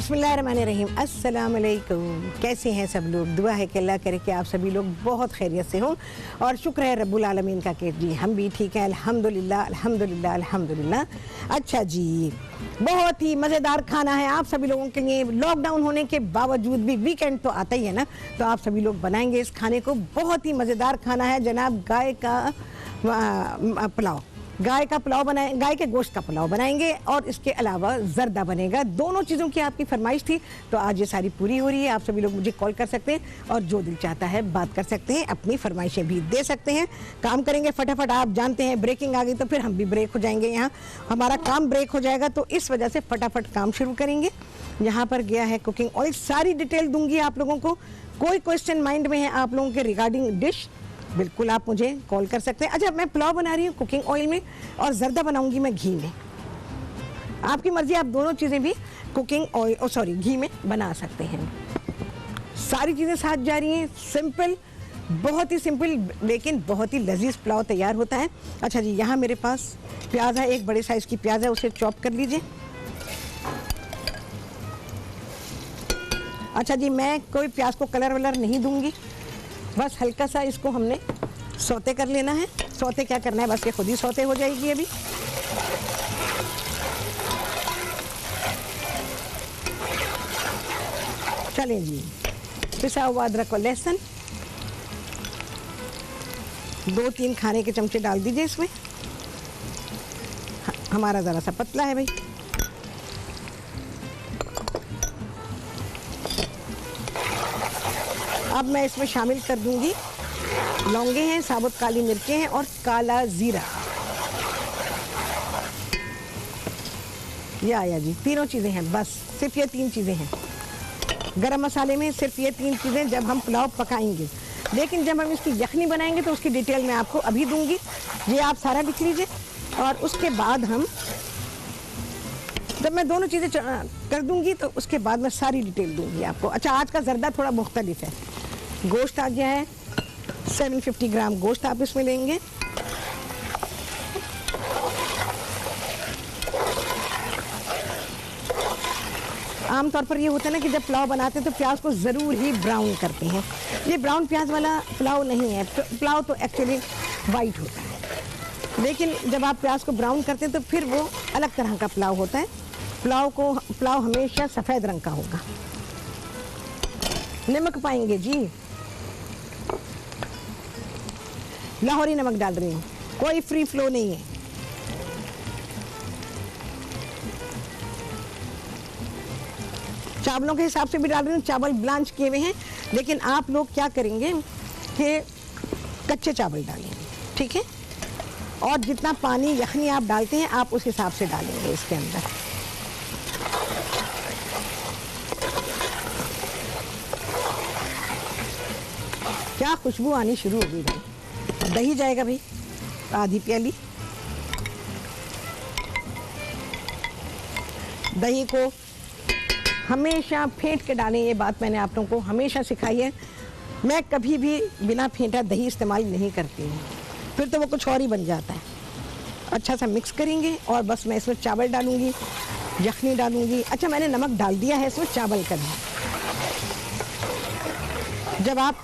बिस्मिल्लाहिर्रहमानिर्रहीम। अस्सलाम वालेकुम। कैसे हैं सब लोग? दुआ है कि अल्लाह करे कि आप सभी लोग बहुत खैरियत से हों और शुक्र है रब्बुल आलमीन का कि जी हम भी ठीक हैं, अल्हम्दुलिल्लाह अल्हम्दुलिल्लाह अल्हम्दुलिल्लाह। अच्छा जी, बहुत ही मज़ेदार खाना है आप सभी लोगों के लिए। लॉकडाउन होने के बावजूद भी वीकेंड तो आता ही है ना, तो आप सभी लोग बनाएंगे इस खाने को। बहुत ही मज़ेदार खाना है जनाब, गाय का पुलाव। गाय का पुलाव बनाए, गाय के गोश्त का पुलाव बनाएंगे और इसके अलावा जर्दा बनेगा। दोनों चीज़ों की आपकी फरमाइश थी तो आज ये सारी पूरी हो रही है। आप सभी लोग मुझे कॉल कर सकते हैं और जो दिल चाहता है बात कर सकते हैं, अपनी फरमाइशें भी दे सकते हैं। काम करेंगे फटाफट। आप जानते हैं ब्रेकिंग आ गई तो फिर हम भी ब्रेक हो जाएंगे, यहाँ हमारा काम ब्रेक हो जाएगा, तो इस वजह से फटाफट काम शुरू करेंगे। यहाँ पर गया है कुकिंग ऑयल, सारी डिटेल दूंगी आप लोगों को। कोई क्वेश्चन माइंड में है आप लोगों के रिगार्डिंग डिश, बिल्कुल आप मुझे कॉल कर सकते हैं। अच्छा, मैं पुलाव बना रही हूँ कुकिंग ऑयल में और जर्दा बनाऊंगी मैं घी में। आपकी मर्जी, आप दोनों चीज़ें भी कुकिंग ऑयल घी में बना सकते हैं। सारी चीज़ें साथ जा रही हैं। सिंपल, बहुत ही सिंपल लेकिन बहुत ही लजीज पुलाव तैयार होता है। अच्छा जी, यहाँ मेरे पास प्याज है, एक बड़े साइज़ की प्याज है, उसे चॉप कर लीजिए। अच्छा जी, मैं कोई प्याज को कलर वलर नहीं दूंगी, बस हल्का सा इसको हमने सौते कर लेना है। सौते क्या करना है, बस ये खुद ही सौते हो जाएगी अभी। चलें जी, पिसा हुआ अदरक और लहसुन 2-3 खाने के चमचे डाल दीजिए इसमें। हमारा ज़रा सा पतला है भाई। अब मैं इसमें शामिल कर दूंगी लौंगे हैं, साबुत काली मिर्चें हैं और काला जीरा। ये आया जी, तीनों चीज़ें हैं, बस सिर्फ ये 3 चीज़ें हैं। गरम मसाले में सिर्फ ये 3 चीज़ें जब हम पुलाव पकाएंगे, लेकिन जब हम इसकी यखनी बनाएंगे तो उसकी डिटेल मैं आपको अभी दूंगी। ये आप सारा लिख लीजिए और उसके बाद हम जब मैं दोनों चीज़ें कर दूंगी तो उसके बाद मैं सारी डिटेल दूंगी आपको। अच्छा, आज का जर्दा थोड़ा मुख्तलिफ है। गोश्त आ गया है 750 ग्राम गोश्त आप इसमें लेंगे। आमतौर पर ये होता है ना कि जब पुलाव बनाते हैं तो प्याज को ज़रूर ही ब्राउन करते हैं। ये ब्राउन प्याज वाला पुलाव नहीं है। पुलाव तो एक्चुअली वाइट होता है, लेकिन जब आप प्याज को ब्राउन करते हैं तो फिर वो अलग तरह का पुलाव होता है। पुलाव हमेशा सफ़ेद रंग का होगा। नमक पाएंगे जी, लाहौरी नमक डाल रही हूँ, कोई फ्री फ्लो नहीं है। चावलों के हिसाब से भी डाल रही हूँ, चावल ब्लांच किए हुए हैं, लेकिन आप लोग क्या करेंगे कि कच्चे चावल डालेंगे, ठीक है? और जितना पानी यखनी आप डालते हैं आप उस हिसाब से डालेंगे इसके अंदर। क्या खुशबू आनी शुरू हो गई भाई। दही जाएगा भाई, आधी प्याली। दही को हमेशा फेंट के डालें, ये बात मैंने आप लोगों को हमेशा सिखाई है। मैं कभी भी बिना फेंटा दही इस्तेमाल नहीं करती हूँ, फिर तो वो कुछ और ही बन जाता है। अच्छा सा मिक्स करेंगे और बस मैं इसमें चावल डालूंगी, यखनी डालूंगी। अच्छा, मैंने नमक डाल दिया है इसमें चावल का भी। जब आप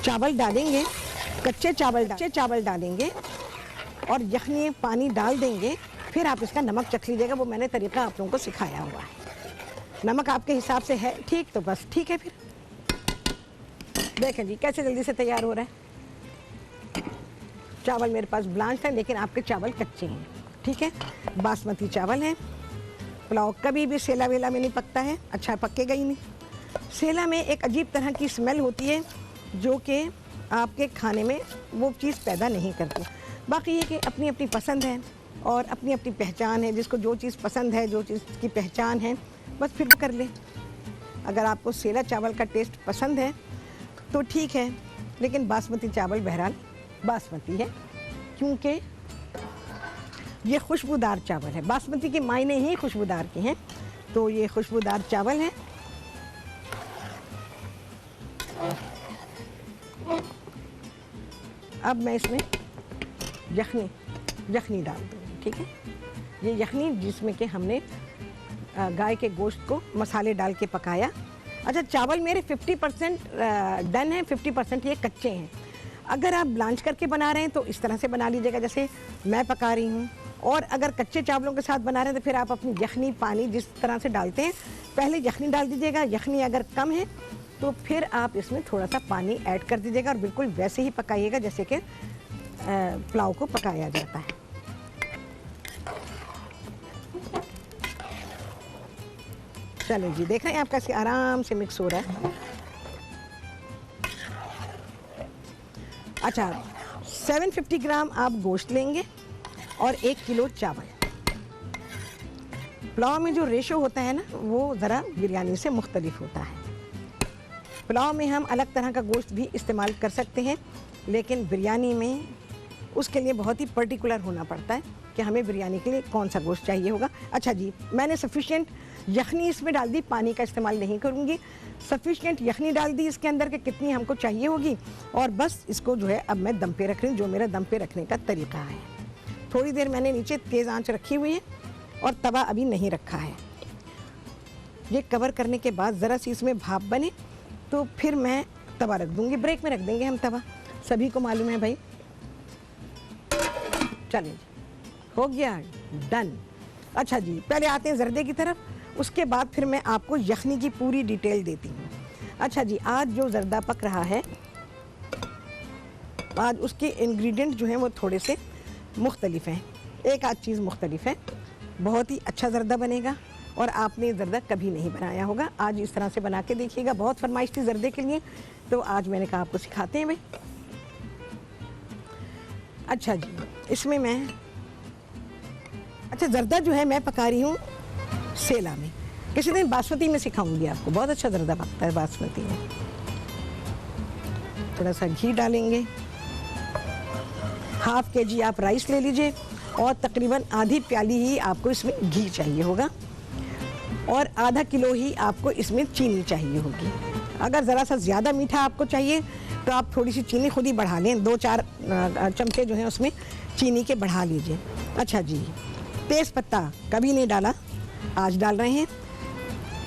चावल डालेंगे, कच्चे चावल डालेंगे और यखनी पानी डाल देंगे, फिर आप इसका नमक चख लीजिएगा। वो मैंने तरीका आप लोगों को सिखाया हुआ है। नमक आपके हिसाब से है ठीक तो बस ठीक है। फिर देखें जी कैसे जल्दी से तैयार हो रहा है। चावल मेरे पास ब्लांच है लेकिन आपके चावल कच्चे हैं, ठीक है? बासमती चावल है। पुलाव कभी भी सेला वेला में नहीं पकता है, अच्छा पकेगा ही नहीं। सेला में एक अजीब तरह की स्मेल होती है जो कि आपके खाने में वो चीज़ पैदा नहीं करती। बाकी ये कि अपनी अपनी पसंद है और अपनी अपनी पहचान है। जिसको जो चीज़ पसंद है, जो चीज़ की पहचान है, बस फिर कर ले। अगर आपको सेला चावल का टेस्ट पसंद है तो ठीक है, लेकिन बासमती चावल बहरहाल बासमती है, क्योंकि ये खुशबूदार चावल है। बासमती के मायने ही खुशबूदार के हैं, तो ये खुशबूदार चावल है। अब मैं इसमें यखनी डाल दूँगी, ठीक है? ये यखनी जिसमें कि हमने गाय के गोश्त को मसाले डाल के पकाया। अच्छा, चावल मेरे 50% डन है, 50% ये कच्चे हैं। अगर आप ब्लांच करके बना रहे हैं तो इस तरह से बना लीजिएगा जैसे मैं पका रही हूँ, और अगर कच्चे चावलों के साथ बना रहे हैं तो फिर आप अपनी यखनी पानी जिस तरह से डालते हैं पहले यखनी डाल दीजिएगा। यखनी अगर कम है तो फिर आप इसमें थोड़ा सा पानी ऐड कर दीजिएगा और बिल्कुल वैसे ही पकाइएगा जैसे कि पुलाव को पकाया जाता है। चलो जी, देख रहे हैं आप कैसे आराम से मिक्स हो रहा है। अच्छा, 750 ग्राम आप गोश्त लेंगे और 1 किलो चावल। पुलाव में जो रेशो होता है ना वो ज़रा बिरयानी से मुख्तलिफ होता है। पुलाव में हम अलग तरह का गोश्त भी इस्तेमाल कर सकते हैं, लेकिन बिरयानी में उसके लिए बहुत ही पर्टिकुलर होना पड़ता है कि हमें बिरयानी के लिए कौन सा गोश्त चाहिए होगा। अच्छा जी, मैंने सफिशिएंट यखनी इसमें डाल दी, पानी का इस्तेमाल नहीं करूँगी। सफिशिएंट यखनी डाल दी इसके अंदर के कितनी हमको चाहिए होगी, और बस इसको जो है अब मैं दम पे रख रही हूँ, जो मेरा दम पे रखने का तरीका है। थोड़ी देर मैंने नीचे तेज़ आंच रखी हुई है और तवा अभी नहीं रखा है। ये कवर करने के बाद ज़रा सी इसमें भाप बने तो फिर मैं तवा रख दूँगी। ब्रेक में रख देंगे हम तवा, सभी को मालूम है भाई। चलिए, हो गया, डन। अच्छा जी, पहले आते हैं जर्दे की तरफ, उसके बाद फिर मैं आपको यखनी की पूरी डिटेल देती हूँ। अच्छा जी, आज जो जर्दा पक रहा है, आज उसके इंग्रेडिएंट जो हैं वो थोड़े से मुख्तलिफ हैं। एक आध चीज़ मुख्तलिफ है। बहुत ही अच्छा जर्दा बनेगा और आपने जर्दा कभी नहीं बनाया होगा। आज इस तरह से बना के देखिएगा। बहुत फरमाइश थी जर्दे के लिए, तो आज मैंने कहा आपको सिखाते हैं भाई। अच्छा जी, इसमें मैं जर्दा जो है मैं पका रही हूँ सेला में। किसी दिन बासमती में सिखाऊंगी आपको, बहुत अच्छा जर्दा पकता है बासमती में। थोड़ा सा घी डालेंगे। हाफ kg आप राइस ले लीजिए और तकरीबन आधी प्याली ही आपको इसमें घी चाहिए होगा, और आधा किलो ही आपको इसमें चीनी चाहिए होगी। अगर ज़रा सा ज़्यादा मीठा आपको चाहिए तो आप थोड़ी सी चीनी खुद ही बढ़ा लें, 2-4 चमचे जो हैं उसमें चीनी के बढ़ा लीजिए। अच्छा जी, तेज़ पत्ता कभी नहीं डाला, आज डाल रहे हैं।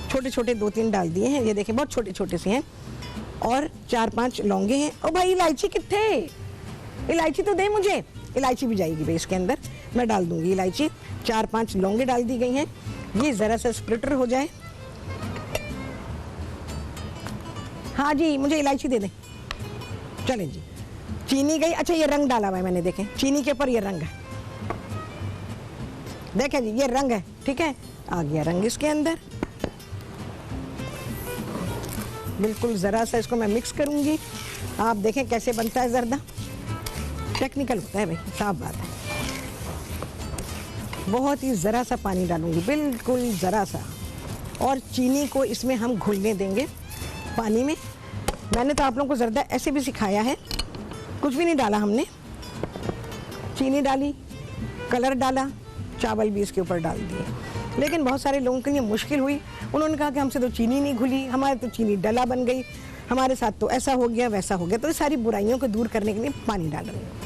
छोटे छोटे 2-3 डाल दिए हैं, ये देखें बहुत छोटे छोटे से हैं, और 4-5 लौंगे हैं। ओ भाई, इलायची कितने, इलायची तो दे मुझे। इलायची भी जाएगी भाई इसके अंदर, मैं डाल दूंगी इलायची। 4-5 लौंगे डाल दी गई हैं। ये ज़रा सा स्प्लिटर हो जाए। हाँ जी, मुझे इलायची दे दें। चलें जी, चीनी गई। अच्छा, ये रंग डाला हुआ है मैंने, देखें चीनी के ऊपर ये रंग है, देखें जी ये रंग है, ठीक है, आ गया रंग इसके अंदर। बिल्कुल ज़रा सा इसको मैं मिक्स करूँगी। आप देखें कैसे बनता है जर्दा, टेक्निकल होता है भाई, साफ बात है। बहुत ही ज़रा सा पानी डालूंगी, बिल्कुल ज़रा सा, और चीनी को इसमें हम घुलने देंगे पानी में। मैंने तो आप लोगों को जर्दा ऐसे भी सिखाया है, कुछ भी नहीं डाला हमने। चीनी डाली, कलर डाला, चावल भी इसके ऊपर डाल दिए। लेकिन बहुत सारे लोगों के लिए मुश्किल हुई, उन्होंने कहा कि हमसे तो चीनी नहीं घुली, हमारे तो चीनी डला बन गई, हमारे साथ तो ऐसा हो गया वैसा हो गया। तो इस सारी बुराइयों को दूर करने के लिए पानी डाल रही हूँ।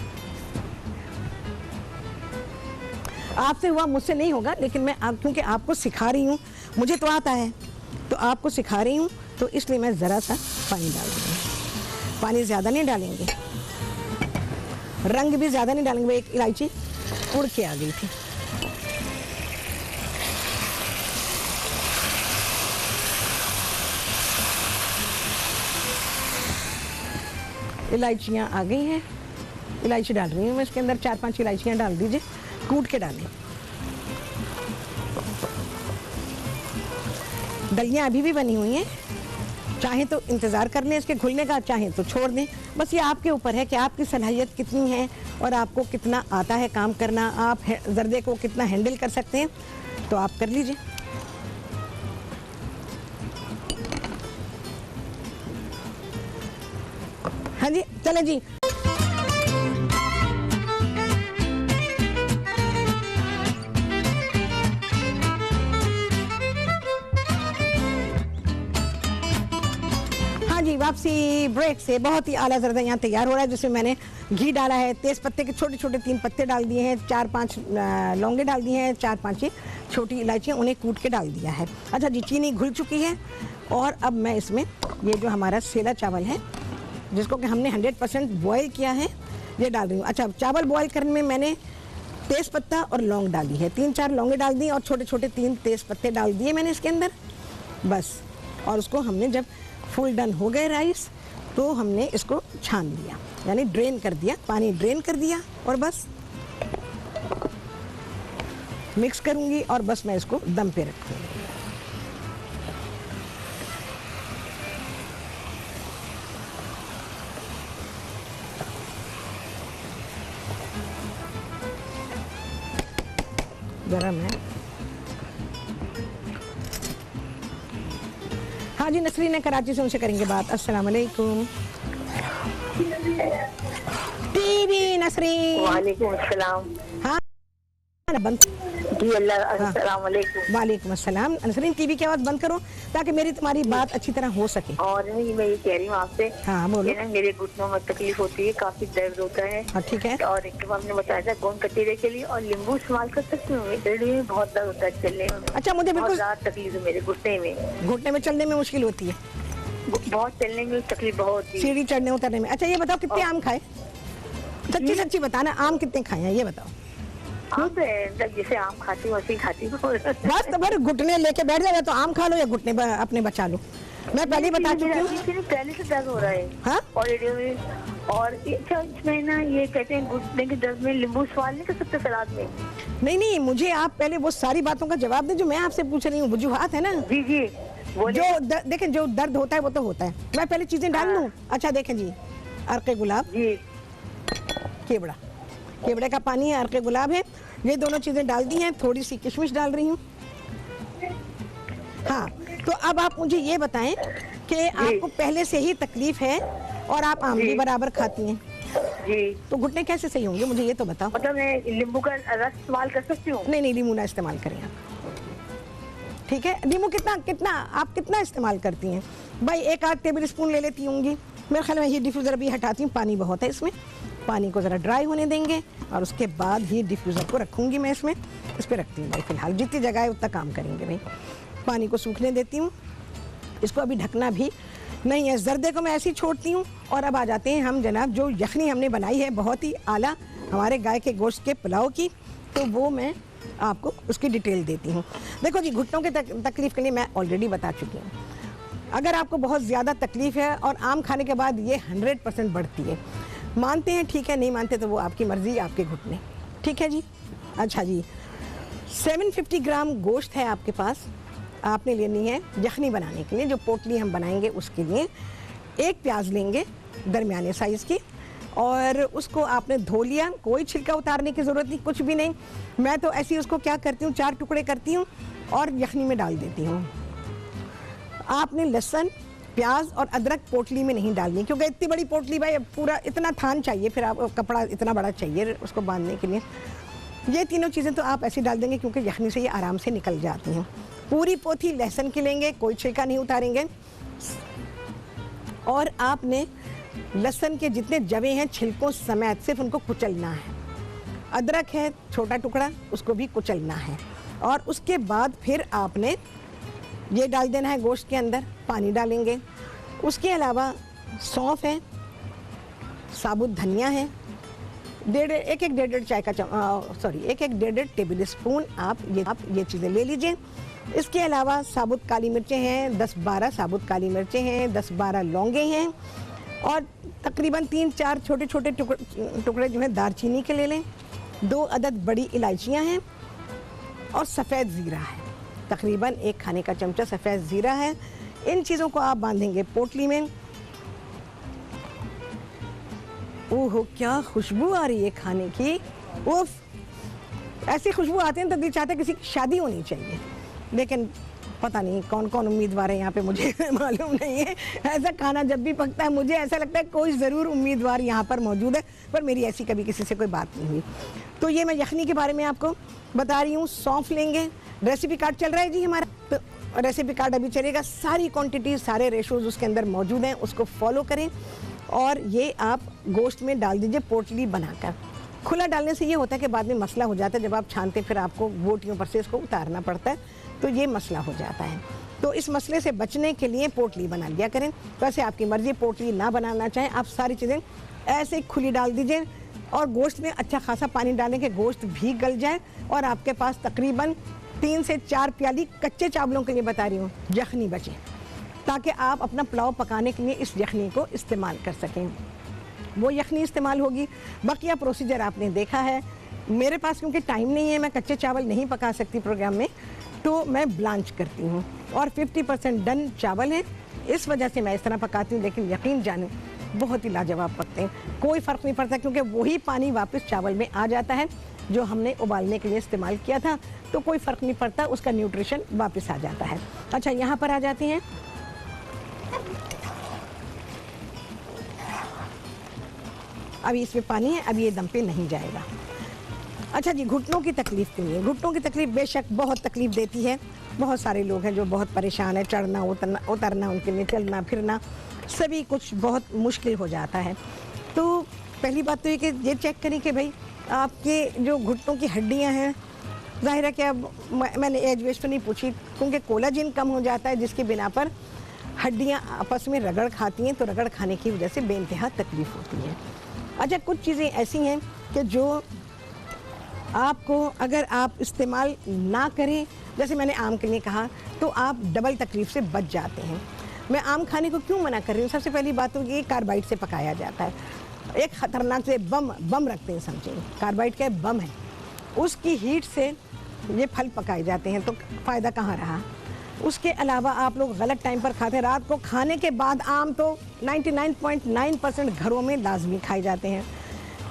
आपसे हुआ, मुझसे नहीं होगा, लेकिन मैं क्योंकि आपको सिखा रही हूँ, मुझे तो आता है तो आपको सिखा रही हूँ, तो इसलिए मैं ज़रा सा पानी डाल रही हूँ। पानी ज़्यादा नहीं डालेंगे, रंग भी ज़्यादा नहीं डालेंगे। एक इलायची उड़ के आ गई थी। इलायचियाँ आ गई हैं, इलायची डाल रही हूँ मैं इसके अंदर। 4-5 इलायचियाँ डाल दीजिए, कूट के डालें। दलियाँ अभी भी बनी हुई हैं, चाहे तो इंतज़ार कर लें इसके घुलने का, चाहे तो छोड़ दें। बस ये आपके ऊपर है कि आपकी सलाहियत कितनी है और आपको कितना आता है काम करना, आप जर्दे को कितना हैंडल कर सकते हैं, तो आप कर लीजिए। हाँ जी, चलें जी। हाँ जी, वापसी ब्रेक से बहुत ही आला ज़रदा यहाँ तैयार हो रहा है, जिसमें मैंने घी डाला है, तेज़ पत्ते के छोटे छोटे 3 पत्ते डाल दिए हैं, 4-5 लौंगे डाल दिए हैं, 4-5 छोटी इलायचियाँ उन्हें कूट के डाल दिया है। अच्छा जी, चीनी घुल चुकी है और अब मैं इसमें ये जो हमारा सेला चावल है जिसको कि हमने 100% बॉयल किया है, ये डाल रही हूँ। अच्छा, चावल बॉयल करने में मैंने तेज़ पत्ता और लौंग डाली है, 3-4 लौंगे डाल दी और छोटे छोटे 3 तेज़ पत्ते डाल दिए मैंने इसके अंदर बस। और उसको हमने जब फुल डन हो गए राइस तो हमने इसको छान लिया, यानी ड्रेन कर दिया, पानी ड्रेन कर दिया और बस मिक्स करूँगी और बस मैं इसको दम पे रखूँगी। गरम है। हाँ जी, नसरीन है कराची से, उनसे करेंगे बात। अस्सलाम वालेकुम। टीवी नसरीन। वालेकुम अस्सलाम। हाँ बंद जी अल्लाह। अस्सलाम वालेकुम। वालेकुम अस्सलाम। नसरीन, टीवी की आवाज़ बंद करो ताकि मेरी तुम्हारी बात अच्छी तरह हो सके। और मैं ये कह रही हूँ आपसे, हाँ बोलो। ना मेरे घुटनों में तकलीफ होती है, काफी दर्द होता है। हाँ ठीक है। और एक तो आपने बताया था गोंद कतीरे के लिए और नींबू इस्तेमाल कर सकती हूँ। मेरे लिए बहुत दर्द होता है चलने में। अच्छा, मुझे बहुत बिल्कुल ज्यादा तकलीफ है मेरे घुटने में। घुटने में चलने में मुश्किल होती है, बहुत चलने में तकलीफ बहुत होती है। सीढ़ी चढ़ने उतरने में। अच्छा ये बताओ, कितने आम खाए? सच्ची सच्ची बताना, आम कितने खाए हैं ये बताओ। आम तो जैसे आम खाती हूँ वैसे ही खाती हूँ। बस तो फिर घुटने लेके बैठ जाओ, तो आम खा लो या घुटने अपने बचा लो। मैं पहले बता चुकी हूँ। पहले से दर्द हो रहा है। हाँ? और इसमें ना ये कहते हैं घुटने के दर्द में नींबू इस्तेमाल नहीं कर सकते सलाद में? नहीं, मुझे आप पहले वो सारी बातों का जवाब दें जो मैं आपसे पूछ रही हूँ। वजूहात है ना। जी जी जो देखें, जो दर्द होता है वो तो होता है। मैं पहले चीजें डाल लूँ। अच्छा देखें जी, अर्के गुलाब जी, केवड़े का पानी है, अर्के गुलाब है, ये दोनों चीजें डाल दी हैं। थोड़ी सी किशमिश डाल रही हूँ। हाँ, तो अब आप मुझे ये बताएं कि आपको पहले से ही तकलीफ है और आप आम भी बराबर खाती हैं जी, तो घुटने कैसे सही होंगे, मुझे ये तो बताओ। मतलब मैं नींबू का रस इस्तेमाल कर सकती हूँ? नहीं, नींबू ना इस्तेमाल करें आप, ठीक है। नींबू कितना आप कितना इस्तेमाल करती हैं भाई? 1-8 टेबल स्पून ले लेती होंगी मेरे ख्याल में। ये डिफ्यूज़र अभी हटाती हूँ, पानी बहुत है इसमें। पानी को ज़रा ड्राई होने देंगे और उसके बाद ही डिफ्यूज़र को रखूँगी मैं इसमें। इस पर रखती हूँ भाई, फिलहाल जितनी जगह है उतना काम करेंगे भाई। पानी को सूखने देती हूँ, इसको अभी ढकना भी नहीं है। जर्दे को मैं ऐसे ही छोड़ती हूँ। और अब आ जाते हैं हम जनाब, जो यखनी हमने बनाई है बहुत ही आला हमारे गाय के गोश्त के पुलाव की, तो वो मैं आपको उसकी डिटेल देती हूँ। देखो जी, घुटनों के तकलीफ़ के लिए मैं ऑलरेडी बता चुकी हूँ। अगर आपको बहुत ज़्यादा तकलीफ़ है और आम खाने के बाद ये 100% बढ़ती है, मानते हैं ठीक है, नहीं मानते तो वो आपकी मर्ज़ी, आपके घुटने, ठीक है जी। अच्छा जी, 750 ग्राम गोश्त है आपके पास, आपने लेनी है यखनी बनाने के लिए। जो पोटली हम बनाएंगे उसके लिए 1 प्याज लेंगे दरमियाने साइज़ की, और उसको आपने धो लिया। कोई छिलका उतारने की ज़रूरत नहीं, कुछ भी नहीं। मैं तो ऐसे ही उसको क्या करती हूँ, 4 टुकड़े करती हूँ और यखनी में डाल देती हूँ। आपने लहसुन, प्याज और अदरक पोटली में नहीं डालनी, क्योंकि इतनी बड़ी पोटली भाई पूरा इतना थान चाहिए, फिर आप कपड़ा इतना बड़ा चाहिए उसको बांधने के लिए। ये तीनों चीज़ें तो आप ऐसे डाल देंगे क्योंकि यखनी से ये आराम से निकल जाती हैं। पूरी पोथी लहसुन की लेंगे, कोई छिलका नहीं उतारेंगे। और आपने लहसुन के जितने जवे हैं छिलकों समेत सिर्फ उनको कुचलना है। अदरक है छोटा टुकड़ा, उसको भी कुचलना है। और उसके बाद फिर आपने ये डाल देना है गोश्त के अंदर, पानी डालेंगे। उसके अलावा सौंफ है, साबुत धनिया है, एक एक डेढ़ चाय का एक डेढ़ टेबल स्पून आप ये चीज़ें ले लीजिए। इसके अलावा साबुत काली मिर्चें हैं, 10-12 साबुत काली मिर्चें हैं, 10-12 लौंगे हैं, और तकरीबन 3-4 छोटे छोटे टुकड़े जो है दारचीनी के ले लें। 2 अदद बड़ी इलायचियाँ हैं और सफ़ेद ज़ीरा है, तकरीबन 1 खाने का चमचा सफ़ेद ज़ीरा है। इन चीज़ों को आप बांधेंगे पोटली में। ओहो, क्या खुशबू आ रही है खाने की, उफ, ऐसी खुशबू आती है तो दिल चाहता है किसी की शादी होनी चाहिए। लेकिन पता नहीं कौन कौन उम्मीदवार है यहाँ पे, मुझे मालूम नहीं है। ऐसा खाना जब भी पकता है मुझे ऐसा लगता है कोई ज़रूर उम्मीदवार यहाँ पर मौजूद है, पर मेरी ऐसी कभी किसी से कोई बात नहीं हुई। तो ये मैं यखनी के बारे में आपको बता रही हूँ। सौंफ लेंगे, रेसिपी कार्ड चल रहा है जी हमारा, तो और रेसिपी कार्ड अभी चलेगा, सारी क्वांटिटी सारे रेशोज उसके अंदर मौजूद हैं, उसको फॉलो करें। और ये आप गोश्त में डाल दीजिए पोटली बनाकर। खुला डालने से ये होता है कि बाद में मसला हो जाता है, जब आप छानते फिर आपको बोटियों पर से इसको उतारना पड़ता है, तो ये मसला हो जाता है। तो इस मसले से बचने के लिए पोटली बना लिया करें। वैसे आपकी मर्ज़ी, पोटली ना बनाना चाहें आप सारी चीज़ें ऐसे खुली डाल दीजिए और गोश्त में अच्छा खासा पानी डालें कि गोश्त भी गल जाए और आपके पास तकरीबन 3 से 4 प्याली कच्चे चावलों के लिए बता रही हूँ यखनी बचे, ताकि आप अपना पुलाव पकाने के लिए इस यखनी को इस्तेमाल कर सकें। वो यखनी इस्तेमाल होगी। बकिया प्रोसीजर आपने देखा है। मेरे पास क्योंकि टाइम नहीं है, मैं कच्चे चावल नहीं पका सकती प्रोग्राम में, तो मैं ब्लांच करती हूँ और 50% डन चावल है, इस वजह से मैं इस तरह पकाती हूँ। लेकिन यकीन जाने बहुत ही लाजवाब पकते हैं, कोई फ़र्क नहीं पड़ता क्योंकि वही पानी वापस चावल में आ जाता है जो हमने उबालने के लिए इस्तेमाल किया था, तो कोई फ़र्क नहीं पड़ता, उसका न्यूट्रिशन वापस आ जाता है। अच्छा, यहाँ पर आ जाते हैं। अभी इसमें पानी है, अभी ये दम पे नहीं जाएगा। अच्छा जी, घुटनों की तकलीफ़ के लिए, घुटनों की तकलीफ़ बेशक बहुत तकलीफ़ देती है। बहुत सारे लोग हैं जो बहुत परेशान है, चढ़ना उतरना उनके लिए, चलना फिरना सभी कुछ बहुत मुश्किल हो जाता है। तो पहली बात तो ये कि ये चेक करें कि भाई आपके जो घुटनों की हड्डियां हैं, जाहिर है कि अब मैंने एज वेस्ट तो नहीं पूछी, क्योंकि कोलाजिन कम हो जाता है जिसकी बिना पर हड्डियां आपस में रगड़ खाती हैं, तो रगड़ खाने की वजह से बेइंतहा तकलीफ़ होती है। अच्छा, कुछ चीज़ें ऐसी हैं कि जो आपको अगर आप इस्तेमाल ना करें, जैसे मैंने आम के लिए कहा, तो आप डबल तकलीफ़ से बच जाते हैं। मैं आम खाने को क्यों मना कर रही हूँ? सबसे पहली बात तो ये कार्बाइड से पकाया जाता है, एक ख़तरनाक से बम रखते हैं, समझिए कार्बाइड का बम है, उसकी हीट से ये फल पकाए जाते हैं, तो फ़ायदा कहाँ रहा। उसके अलावा आप लोग गलत टाइम पर खाते हैं। रात को खाने के बाद आम तो 99.9% घरों में लाजमी खाए जाते हैं।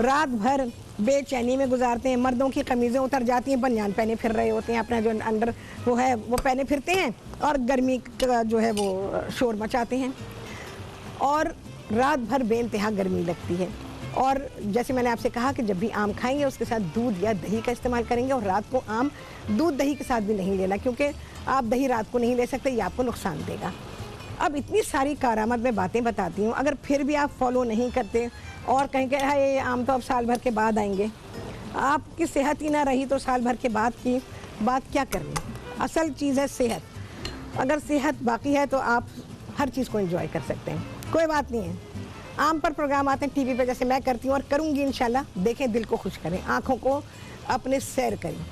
रात भर बेचैनी में गुजारते हैं, मर्दों की कमीज़ें उतर जाती हैं, बनियान पहने फिर रहे होते हैं, अपना जो अंडर वो है वो पहने फिरते हैं और गर्मी का जो है वो शोर मचाते हैं और रात भर बेइंतहा गर्मी लगती है। और जैसे मैंने आपसे कहा कि जब भी आम खाएंगे उसके साथ दूध या दही का इस्तेमाल करेंगे, और रात को आम दूध दही के साथ भी नहीं लेना, क्योंकि आप दही रात को नहीं ले सकते, ये आपको नुकसान देगा। अब इतनी सारी कारामद में बातें बताती हूँ, अगर फिर भी आप फॉलो नहीं करते और कहीं के है ये आम तो अब साल भर के बाद आएंगे, आपकी सेहत ही ना रही तो साल भर के बाद की बात क्या करनी। असल चीज़ है सेहत। अगर सेहत बाकी है तो आप हर चीज़ को एंजॉय कर सकते हैं, कोई बात नहीं है। आम पर प्रोग्राम आते हैं टीवी पे, जैसे मैं करती हूँ और करूँगी इंशाल्लाह। देखें, दिल को खुश करें, आँखों को अपने सैर करें,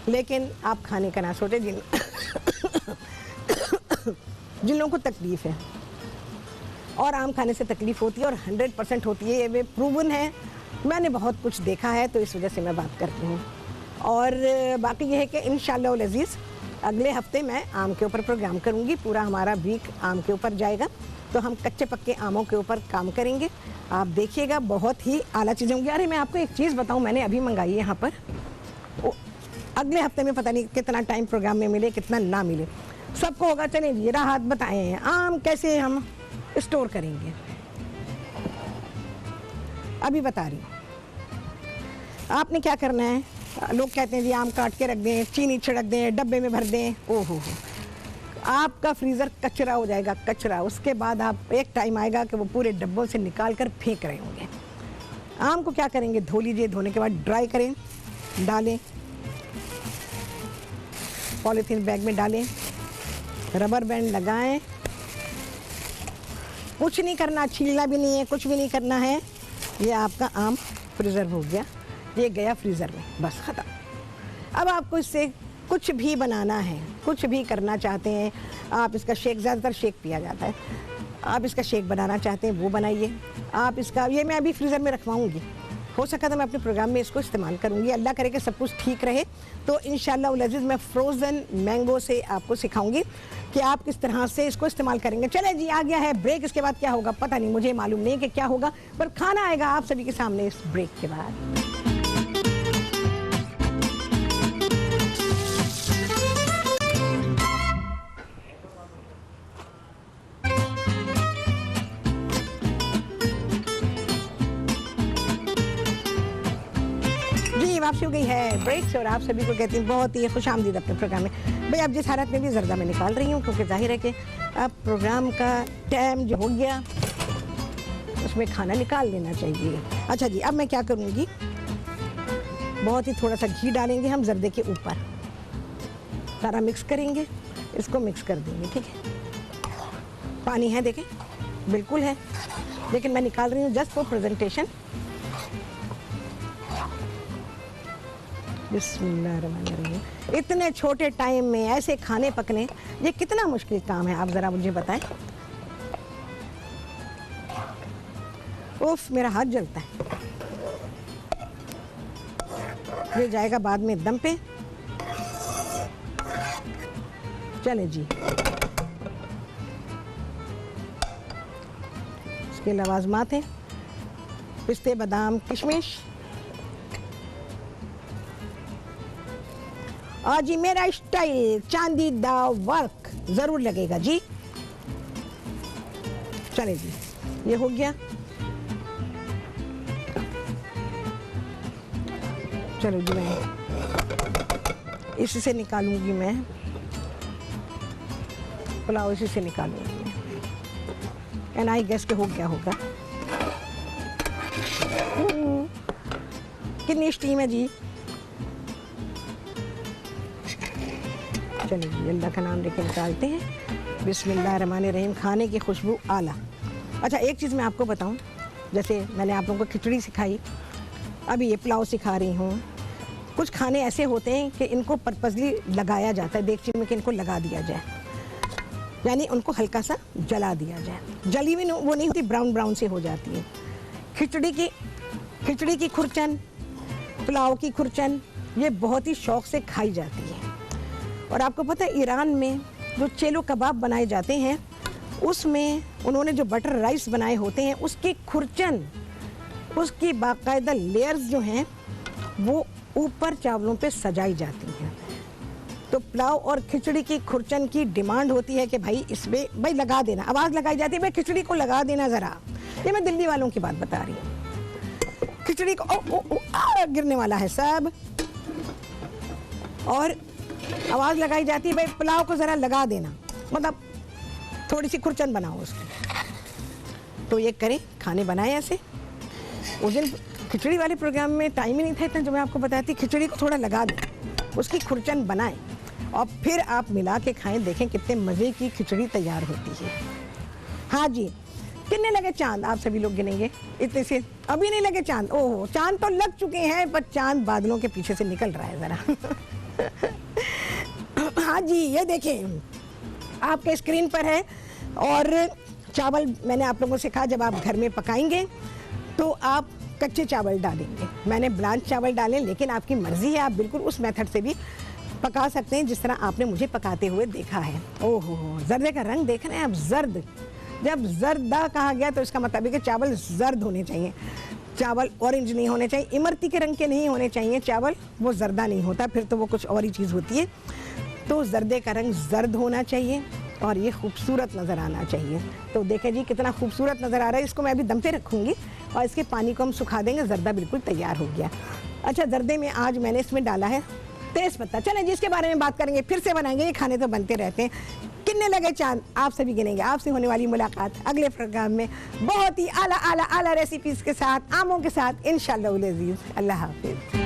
लेकिन आप खाने का ना सोचें। जिन लोगों को तकलीफ़ है और आम खाने से तकलीफ़ होती है, और 100% होती है, ये प्रूवन है, मैंने बहुत कुछ देखा है, तो इस वजह से मैं बात करती हूँ। और बाकी ये है कि इंशाअल्लाह उल अज़ीज़ अगले हफ्ते मैं आम के ऊपर प्रोग्राम करूँगी। पूरा हमारा वीक आम के ऊपर जाएगा, तो हम कच्चे पक्के आमों के ऊपर काम करेंगे। आप देखिएगा, बहुत ही आला चीज़ें होंगी। अरे मैं आपको एक चीज़ बताऊँ, मैंने अभी मंगाई है यहाँ पर, अगले हफ्ते में पता नहीं कितना टाइम प्रोग्राम में मिले कितना ना मिले, सबको होगा। चलें जी, राहत बताए हैं आम कैसे हम स्टोर करेंगे, अभी बता रही हूँ। आपने क्या करना है, लोग कहते हैं जी आम काट के रख दें, चीनी छिड़क दें, डब्बे में भर दें, ओहो हो, आपका फ्रीज़र कचरा हो जाएगा, कचरा। उसके बाद आप एक टाइम आएगा कि वो पूरे डब्बों से निकाल कर फेंक रहे होंगे। आम को क्या करेंगे, धो लीजिए, धोने के बाद ड्राई करें, डालें पॉलीथीन बैग में, डालें, रबर बैंड लगाएं, कुछ नहीं करना, छीलना भी नहीं है, कुछ भी नहीं करना है। ये आपका आम प्रिजर्व हो गया, ये गया फ्रीज़र में, बस ख़त्म। अब आपको इससे कुछ भी बनाना है, कुछ भी करना चाहते हैं आप, इसका शेक, ज़्यादातर शेक पिया जाता है, आप इसका शेक बनाना चाहते हैं वो बनाइए। आप इसका, ये मैं अभी फ्रीज़र में रखवाऊँगी, हो सका तो मैं अपने प्रोग्राम में इसको इस्तेमाल करूँगी। अल्लाह करे कि सब कुछ ठीक रहे, तो इंशाअल्लाह उल अज़ीज़ मैं फ्रोज़न मैंगो से आपको सिखाऊंगी कि आप किस तरह से इसको इस्तेमाल करेंगे। चले जी, आ गया है ब्रेक। इसके बाद क्या होगा पता नहीं, मुझे मालूम नहीं कि क्या होगा, पर खाना आएगा आप सभी के सामने इस ब्रेक के बाद। वापसी हो गई है ब्रेक से और आप सभी को कहती हूँ बहुत ही खुशामदीद अपने प्रोग्राम में। भाई अब जिस हालत में भी जर्दा में निकाल रही हूँ क्योंकि जाहिर है कि अब प्रोग्राम का टाइम जो हो गया उसमें खाना निकाल लेना चाहिए। अच्छा जी, अब मैं क्या करूँगी, बहुत ही थोड़ा सा घी डालेंगे हम जर्दे के ऊपर, सारा मिक्स करेंगे, इसको मिक्स कर देंगे। ठीक है, पानी है देखें, बिल्कुल है, लेकिन मैं निकाल रही हूँ जस्ट फॉर प्रेजेंटेशन। बिस्मिल्लाहिर्रहमानिर्रहीम। इतने छोटे टाइम में ऐसे खाने पकने, ये कितना मुश्किल काम है, आप ज़रा मुझे बताएं। उफ, मेरा हाथ जलता है। ये जाएगा बाद में दम पे। चले जी, इसके लवाजमात हैं पिस्ते, बादाम, किशमिश। और जी मेरा स्टाइल चांदीदा वर्क जरूर लगेगा जी। चले जी, ये हो गया। चलो जी, मैं इसी से निकालूंगी, मैं पुलाव इसी से निकालूंगी मैं। एंड आई गेस के हो क्या होगा। कितनी स्टीम है जी। चलो जी, अल्लाह का नाम लेके निकालते हैं। बिस्मिल्लाहिर्रहमानिर्रहीम। खाने की खुशबू आला। अच्छा, एक चीज़ मैं आपको बताऊं, जैसे मैंने आप लोगों को खिचड़ी सिखाई, अभी ये पुलाव सिखा रही हूँ। कुछ खाने ऐसे होते हैं कि इनको पर्पसली लगाया जाता है देगची में कि इनको लगा दिया जाए, यानी उनको हल्का सा जला दिया जाए। जली हुई वो नहीं होती, ब्राउन ब्राउन सी हो जाती है। खिचड़ी की खुरचन, पुलाव की खुरचन, ये बहुत ही शौक से खाई जाती है। और आपको पता है ईरान में जो चेलो कबाब बनाए जाते हैं उसमें उन्होंने जो बटर राइस बनाए होते हैं उसकी खुरचन, उसकी बाकायदा लेयर्स जो हैं वो ऊपर चावलों पे सजाई जाती हैं। तो पुलाव और खिचड़ी की खुरचन की डिमांड होती है कि भाई इसमें भाई लगा देना, आवाज़ लगाई जाती है भाई खिचड़ी को लगा देना ज़रा। ये मैं दिल्ली वालों की बात बता रही हूँ। खिचड़ी को ओ, ओ, ओ, गिरने वाला है सब, और आवाज़ लगाई जाती है भाई पुलाव को ज़रा लगा देना, मतलब थोड़ी सी खुरचन बनाओ उसकी। तो ये करें, खाने बनाए ऐसे। उस दिन खिचड़ी वाले प्रोग्राम में टाइम ही नहीं था इतना जो मैं आपको बताती। खिचड़ी को थोड़ा लगा दें, उसकी खुरचन बनाएं और फिर आप मिला के खाएं, देखें कितने मज़े की खिचड़ी तैयार होती है। हाँ जी, कितने लगे चांद, आप सभी लोग गिनेंगे इतने से। अभी नहीं लगे चांद, ओह चांद तो लग चुके हैं, पर चांद बादलों के पीछे से निकल रहा है ज़रा। हाँ जी, ये देखें आपके स्क्रीन पर है। और चावल मैंने आप लोगों से कहा जब आप घर में पकाएंगे तो आप कच्चे चावल डालेंगे। मैंने ब्लांच चावल डाले, लेकिन आपकी मर्ज़ी है, आप बिल्कुल उस मेथड से भी पका सकते हैं जिस तरह आपने मुझे पकाते हुए देखा है। ओहो, जर्दे का रंग देख रहे हैं आप, जर्द। जब जर्दा कहा गया तो इसका मतलब है कि चावल जर्द होने चाहिए, चावल ऑरेंज नहीं होने चाहिए, इमरती के रंग के नहीं होने चाहिए चावल, वो जर्दा नहीं होता, फिर तो वो कुछ और ही चीज़ होती है। तो जर्दे का रंग जर्द होना चाहिए और ये खूबसूरत नज़र आना चाहिए। तो देखें जी कितना खूबसूरत नज़र आ रहा है। इसको मैं अभी दम पे रखूँगी और इसके पानी को हम सुखा देंगे। जर्दा बिल्कुल तैयार हो गया। अच्छा, जर्दे में आज मैंने इसमें डाला है तेज पत्ता। चलें जी, इसके बारे में बात करेंगे, फिर से बनाएंगे, ये खाने तो बनते रहते हैं। कितने लगे चांद, आप सभी गिनेंगे। आपसे होने वाली मुलाकात अगले प्रोग्राम में बहुत ही आला आला आला रेसिपीज़ के साथ, आमों के साथ, इंशाअल्लाह उल अज़ीज़। अल्लाह हाफ़िज़।